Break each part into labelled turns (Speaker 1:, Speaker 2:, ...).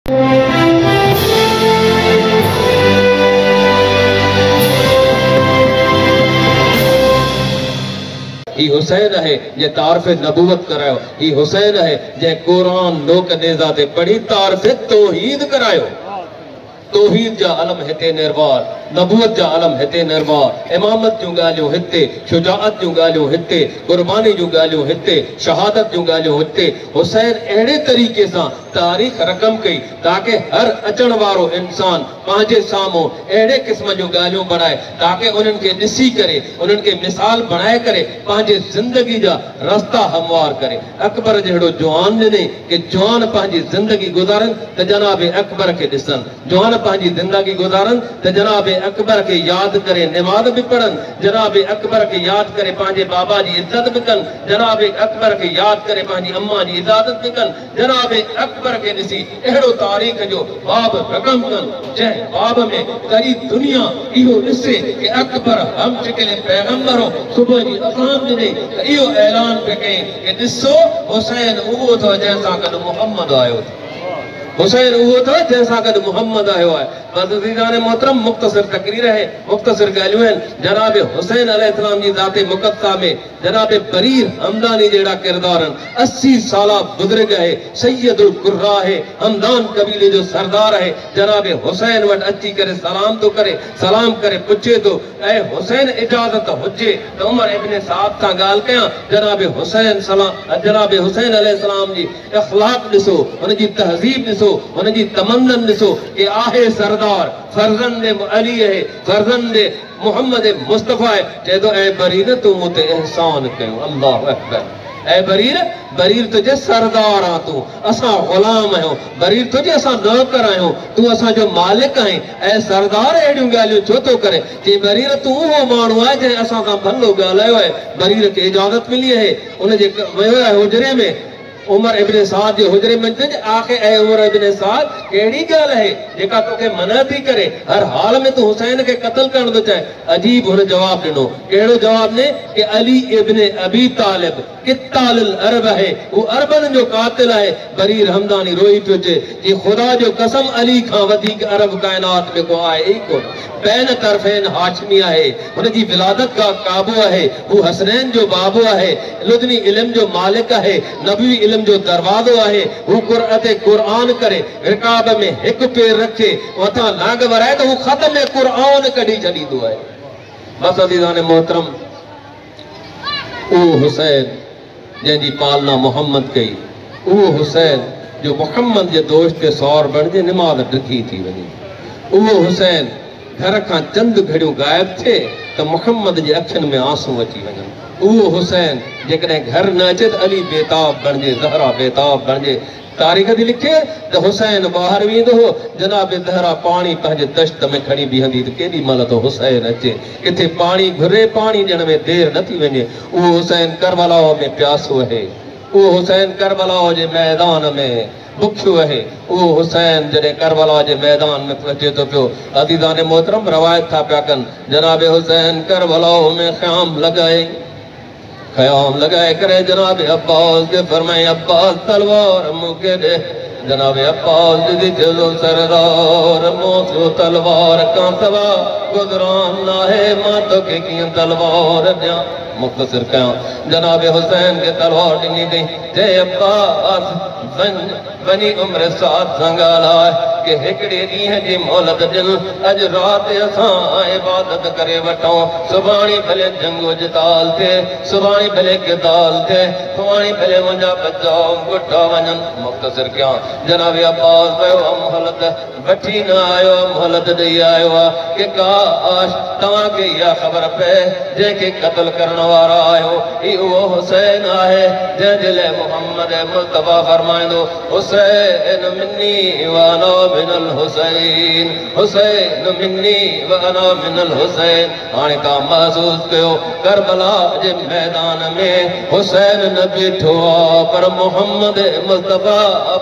Speaker 1: ही हुसैन है जे तारफ़े नबूवत करायो। ही हुसैन है जे कुरान लोक नेज़ा ते पढ़ी तारफ़े तौहीद करायो। तौहीद जा अलम हिते निर्वार, नबूवत जा अलम हिते निर्वार, इमामत जूं ॻाल्हियूं हिते, शुजाअत जूं ॻाल्हियूं हिते, कुर्बानी जूं ॻाल्हियूं हिते, शहादत जूं ॻाल्हियूं हिते। हुसैन अहिड़े तरीक़े सां तारीख़ रक़म कई ताकि हर अचण वारो इंसान पंहिंजे साम्हूं अहिड़े क़िस्म जूं ॻाल्हियूं बढ़ाए ताकि उन्हनि खे ॾिसी करे, उन्हनि खे मिसाल बणाए करे पंहिंजे ज़िंदगी जा रस्ता हमवार करे। अकबर जहिड़ो जवान ॾिने कि जवान पंहिंजी ज़िंदगी गुज़ारनि त जनाब अकबर खे ॾिसनि, जवान पंहिंजी ज़िंदगी गुज़ारनि त जनाब अकबर के याद करे नमाज़ भी पढ़न, जनाब अकबर के याद करे पंहिंजे बाबा जी इज्जत भी कन, जनाब अकबर के याद करे पंहिंजी अम्मा जी इजाज़त भी कन, जनाब अकबर के ॾिसी अहिड़ो तारीख़ जो बाब रक़म कन जंहिं बाब में सॼी दुनिया इहो ॾिसे कि अकबर हम शिकिल पैगंबर हो। सुबुह जी अज़ान ॾिने त इहो ऐलान पे कई कि ॾिसो हुसैन उहो अथव जंहिंसां गॾु मुहम्मद आयो। हुसैन उहो अथव जंहिंसां गॾु मुहम्मद आयो आहे। बज़ीदान मोहतरम मुख़्तसिर तकरीर है, मुख़्तसिर ॻाल्हियूं आहिनि। जनाब हुसैन अलैहिस्सलाम जी ज़ाते मुक़द्दसा में जनाब बरीर हमदानी जहिड़ा किरदार आहिनि। 80 साला बुज़ुर्ग है, सैयदुल कुर्रा है, हमदान कबीले जो सरदार है। जनाब हुसैन वटि अची करे सलाम करे पुछे थो, ऐं हुसैन इजाज़त हुजे त उमर इब्न साद सां ॻाल्हि कयां। जनाब हुसैन अलैहिस्सलाम जी अख़लाक़ ॾिसो, हुनजी तहज़ीब ॾिसो, हुनजी तमन्नन ॾिसो कि आहे सरदार, फर्ज़ंदे अली है, फर्ज़ंदे मोहम्मद मुस्तफ़ा है। चए थो ऐं बरीर तूं मूं ते एहसान कयो। अल्लाहु अकबर। ऐं बरीर तुझे सरदार आ, तूं असां ग़ुलाम आहियूं। बरीर तुझे असां नौकर आहियूं, तूं असांजो मालिक आहीं। ऐं सरदार अहिड़ियूं ॻाल्हियूं छो थो करे? चई बरीर तूं उहो माण्हू आहे जंहिं असां सां भलो ॻाल्हायो आहे। बरीर खे इजाज़त मिली आहे, उनजे वियो आहे हुजरे में, उमर इब्न साद जे हुजरे में। आख़िर ऐं उमर इब्न साद कहिड़ी ॻाल्हि आहे जेका तोखे मना थी करे? हर हाल में तूं हुसैन खे क़त्ल करण थो चाहे। अजीब हुन जवाब ॾिनो। कहिड़ो जवाब ॾिने कि अली इब्न अबी तालिब कित्तालिल अरब है, वो अरबन जो कातिल है। बरीर हमदानी रोई पियो चए कि खुदा जो कसम अली खां वधीक अरब कायनात में को आहे ई कोन। बैन तरफ़ैन हाशमी आहे, हुनजी विलादत का काबू आहे। वो हसनैन जो बाबू आहे, लुदनी इल्म जो मालिक आहे, नबवी इल्म जो दरवाज़ो आहे। वो कुरान करे रिकाब में एक पैर रखे वथा लाग वराए तो वो ख़त्म कुरान कढी छॾींदो आहे। बस अज़ीज़ान मोहतरम, वो हुसैन जंहिंजी पालना मोहम्मद कई, उहो हुसैन जो मुहम्मद जे दोस्त के सौर बणिजे निमाज़ ॾिठी थी वञे। उहो हुसैन घर खां चंद घड़ियूं गायब थिए त मुहम्मद जे अखियुनि में आंसू अची वञनि। उहो हुसैन जेकॾहिं घर न अचे त अली बेताब बणिजे, ज़हरा बेताब बणिजे। तारीख़ थी लिखे त हुसैन ॿाहिरि वेंदो हो, जनाब ज़हरा पाणी पंहिंजे दश्त में खणी बीहंदी त केॾी महिल त हुसैन अचे, किथे पाणी घुरे, पाणी ॾियण में देरि न थी वञे। उहो हुसैन करबला में प्यासो आहे, उहो हुसैन करबला जे मैदान में बुखियो आहे। उहो हुसैन जॾहिं करबला जे मैदान में अचे थो पियो, अज़ीज़ान मोहतरम रवायत था पिया कनि, जनाब हुसैन करबला में ख़याम लगाए करे जनाब अब्बास के फरमाए, अब्बास तलवार मूंखे ॾे। जनाब अब्बास दी चलो सरदार मूं तलवार का सवा गुज़रान ना है, मां तोखे कीअं तलवार ॾियां। मुख़्तसिर कयां, जनाब हुसैन के तलवार ॾिनी अथई। चए अब्बास वञी उम्र साथ सां ॻाल्हाए कि हिकिड़े ॾींहं जी मोहलत ॾिन, अॼु राति असां इबादत करे वठूं, सुभाणे भले जंगो जिताल थिए, सुभाणे भले किताल थिए, सुभाणे भले मुंहिंजा बच्चा ॻुठा वञनि। मुख़्तसिर कयां, जनाब अब्बास वियो मोहलत वठी न आयो, मोहलत ॾेई आयो आहे कि काश तव्हांखे इहा ख़बर पए जंहिंखे क़त्ल करण वारा आहियो ही उहो हुसैन आहे जंहिंजे लाइ मुहम्मद मुस्तफ़ा फरमाईंदो, हुसैन मिन्नी व अना मिनल हुसैन, हुसैन मिन्नी व अना मिनल हुसैन। हाणे तव्हां महसूस कयो करबला जे मैदान में हुसैन न बीठो आहे पर मुहम्मद मुस्तफ़ा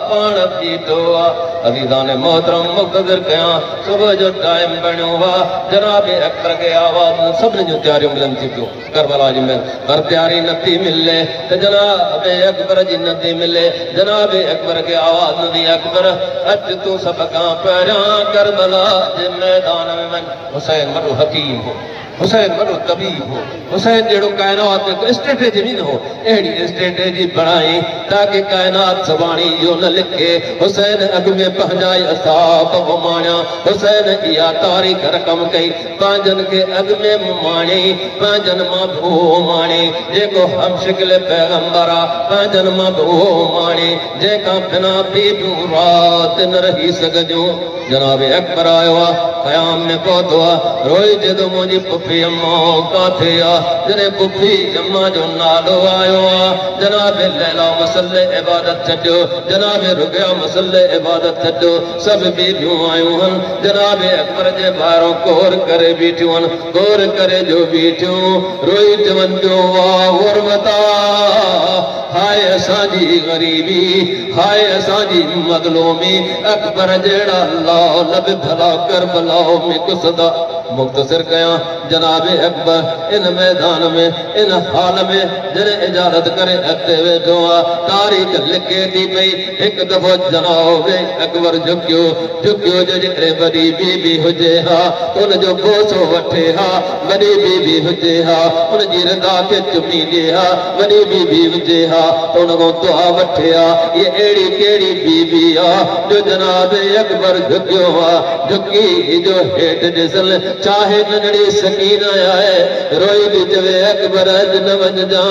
Speaker 1: पाण बीठो आहे। अज़ीज़ान मोहतरम मुक़्तदिर कयां, सुबुह जो टाइम बणियो आहे, जनाब अकबर के आवाज़ सभिनी जूं तयारियूं मिलनि थी पियूं करबला जी में, पर तयारी नथी मिले त जनाब अकबर अकबर जी नदी मिले जनाब अकबर के आवाज नदी अकबर अज तू सब का पैरा करबला जे मैदान में मन हुसैन मरु हकीम हो हुसैन मरु तबीब हो हुसैन जेड़ो कायनात में स्ट्रेटेजी नहीं हो एड़ी स्ट्रेटेजी बनाई ताकि कायनात सबाणी जो न लिखे हुसैन अग में पहुंचाई असाब माणा हुसैन इया तारीख रकम कई पांजन के अग में माणी पांजन मां भो माणी जेको हम शिकल पैगंबरा पांजन मां भो माणी जेका बिना बीबू रात न रही सगजो जनाब अकबर आयो क़याम में पहुतो रोई जदो मुझी पुफी अम्मा काथे जने पुफी अम्मा जो नालो आयो जनाब लैला मसले इबादत छो जनाब रुकया मसले इबादत छो सब बीबियूं आयूं हन जनाब अकबर जे बारों कोर करे बीठियूं हन कोर करे जो बीठियूं रोई चवन पियो वाह गुरबता हाय असांजी गरीबी हाय असांजी मज़लूमी अकबर जेड़ा अल्लाह लब भला करबला में कुसदा मुख्तसर कया जनाब अकबर इन मैदान में इन हाल में जने इजाजत करे अते वेठो तारीख लिखे थी पई एक दफो जनाब अकबर झुकियो जे बड़ी बीबी हुजे हा उन जो बोसो वठे हा बड़ी बीबी हुजे हा उन जी रदा के चुमी दे हा बड़ी बीबी हुजे हा उन को दुआ वठे हा ये एड़ी केड़ी बीबी आ जो जनाब अकबर झुकियो हा झुकी जो हेठ दिसल चाहे नंढड़ी सकीना आए रोई भी चवे अकबर अज न वञ जा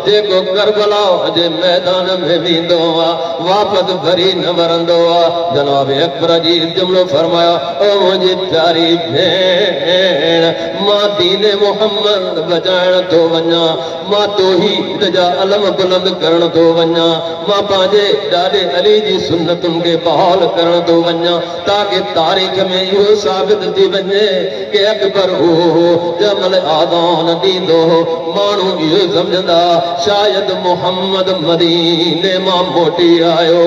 Speaker 1: जेको करबला जे मैदान में वेंदो आहे वापस भरी न वरंदो आहे जनाब अकबर जी जुमलो फरमाया ओ मुंहिंजी प्यारी भेण मां दीन मोहम्मद बचाइण थो वञा मां तौहीद जा अलम बुलंद करण थो वञा मां पंहिंजे ॾाॾे अली जी सुन्नतुनि खे बहाल करण थो वञा ताकि तारीख़ में इहो साबित थी वञे कि अकबर हो जमल आदान ॾींदो माण्हू इहो सम्झंदा शायद मोहम्मद मदीने मां मोटी आयो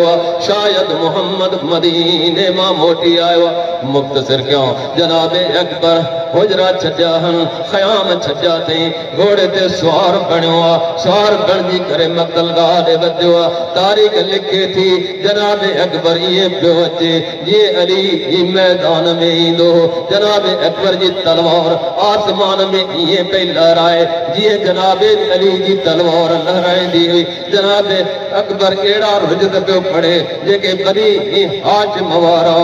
Speaker 1: शायद मोहम्मद मदीने मां मोटी आयो मुख्तसर क्यों जनाब अकबर हुजरा छॾिया हन ख़याम छॾिया अथई घोड़े ते सवार बणियो सवार बणजी करे मक़तल गाह ॾे वधियो तारीख़ लिखे थी जनाब अकबर ईअं पियो अचे जीअं अली मैदान में ईंदो जनाब अकबर जी तलवार आसमान में ईअं पई लहराए जीअं जनाब अली जी तलवार लहराईंदी हुई जनाब अकबर अहिड़ा रुजत पियो पढ़े जेके बनी हाशिम वारा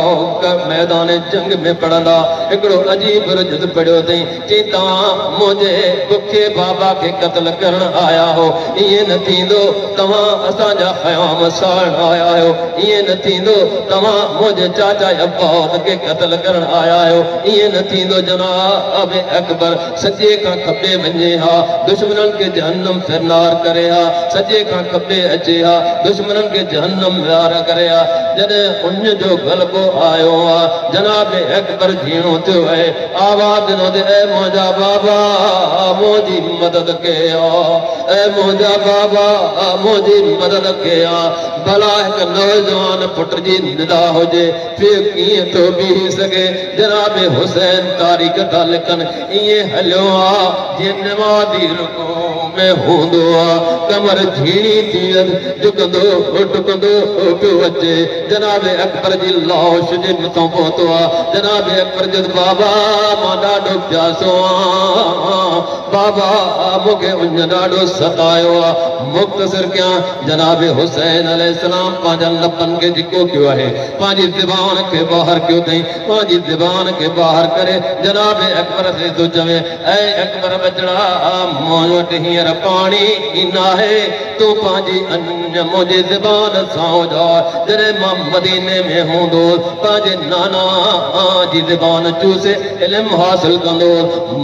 Speaker 1: मैदान जंग में पढ़ंदा हिकिड़ो अजीब रुजत पढ़ियो अथई चई तव्हां मुंहिंजे बुखे बाबा खे क़त्ल करण आया हो ईअं न थींदो तव्हां असांजा ख़याम साड़ण आया आहियो ईअं न थींदो तव्हां मुंहिंजे चाचा अब्बास खे क़त्ल करण आया आहियो ईअं न थींदो जनाब अकबर सॼे खां खपे वञे हा दुश्मननि खे जहन्नम फिरनार करे हा सॼे खां खपे अचे हा दुश्मननि खे जहन्नम विहार करे हा जॾहिं उन जो ग़लबो आयो आहे जनाब अकबर झीणो थियो आहे आवाज़ ॾिनो त ऐ मुंहिंजा बाबा मुंहिंजी मदद कयो ऐ मुंहिंजा बाबा मुंहिंजी मदद कयो भला हिकु नौजवान पुट जी निदा हुजे फिर कीअं थो बीह सघे जनाब हुसैन तारीख़ था लिखनि ईअं हलियो आहे जीअं नमाज़ी रुको में हूंदो आहे कमर झीणी थी झुकंदो टुकंदो पियो अचे जनाब अकबर जी लाश जे मथां पहुतो आहे जनाब अकबर जो बाबा मां ॾाढो प्यासो आहियां बाबा मूंखे उन ॾाढो सतायो आहे मुख्तसर कयां जनाब हुसैन अलैहिस्सलाम पंहिंजा लबनि खे धिको कयो आहे पंहिंजी ज़बान खे ॿाहिरि कयो अथई पंहिंजी ज़बान खे ॿाहिरि करे जनाब अकबर खे थो चवे ऐं अकबर बचड़ा मूं वटि हींअर पाणी न आहे तूं पंहिंजी मुंहिंजी ज़बान सां उजाड़ जॾहिं मां मदीने में हूंदो पंहिंजे नाना जी ज़बान चूसे इल्मु हासिल कंदो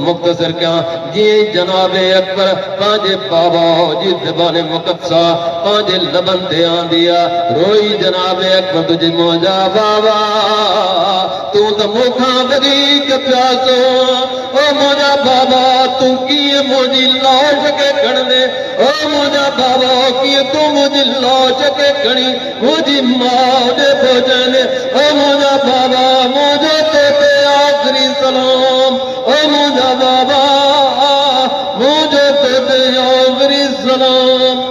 Speaker 1: मुख्तसर कयां जीअं जनाब अकबर पंहिंजे बाबा जी ज़बान मुक़द्दसा पंहिंजे लबनि ते आंदी आहे रोई जनाब अकबर तुंहिंजी मुंहिंजा बाबा तूं त मूंखां वधीक प्यासो ओ मुंहिंजा बाबा तूं कीअं मुंहिंजी लाश खे खणंदे ओ मुंहिंजा बाबा कीअं तूं मुंहिंजी लाश खे खणी मुंहिंजी माउ ॾे पहुचाईंदे ओ मुंहिंजा बाबा मुंहिंजो तो ते आख़िरी सलाम ओ मुंहिंजा बाबा मुंहिंजो तो ते आख़िरी सलाम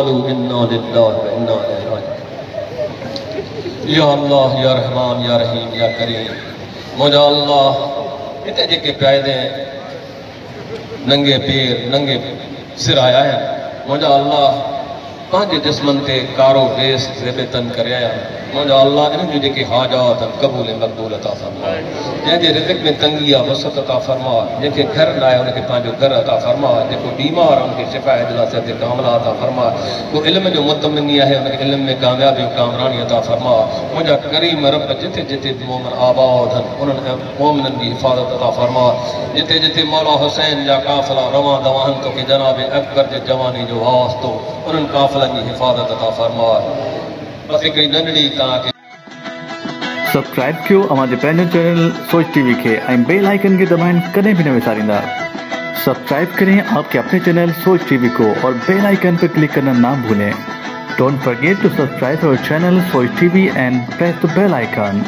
Speaker 1: क़ालू इन्ना लिल्लाहि व इन्ना इलैहि राजिऊन। या अल्लाह या रहमान या रहीम या करीम, मुझा अल्लाह इतने जेके प्यादे नंगे पैर नंगे सिर आया है, मुझा अल्लाह पांच जिस्मन ते कारो बेस ज़िबतन करे आया, मुझा अल्लाह इन जो जेके हाजात कबूल मकबूल अता फरमा, जैसे रिज़्क़ में तंगी आ वसत अता फरमा, जेके घर ना है उनके पांचो घर अता फरमा, जेको बीमार उनके शिफा इजलास ते कामला अता फरमा, को इल्म जो मुतमनी है उनके इल्म में कामयाबी और कामरानी अता फरमा। मुझा करीम रब जिथे जिथे मोमिन आबाद हन उन्हनि मोमिनन की हिफाजत अता फरमा, जिथे जिथे मौला हुसैन जा काफ़िला रवां दवाहन तो कि जनाब अकबर जे जवानी जो वास्तो उन्हनि काफ़िलनि की हिफाजत अता फरमा। बस हिकिड़ी नंढड़ी तव्हांखे
Speaker 2: सब्सक्राइब कयो हमारे पंहिंजो चैनल सोच टीवी के बेल आइकन के दबाएं, कदें भी न विसारींदा। सब्सक्राइब करें आपके अपने चैनल सोच टीवी को और बेल आइकन पर क्लिक करना ना भूलें। Don't forget to subscribe our channel Soch TV and press the bell icon.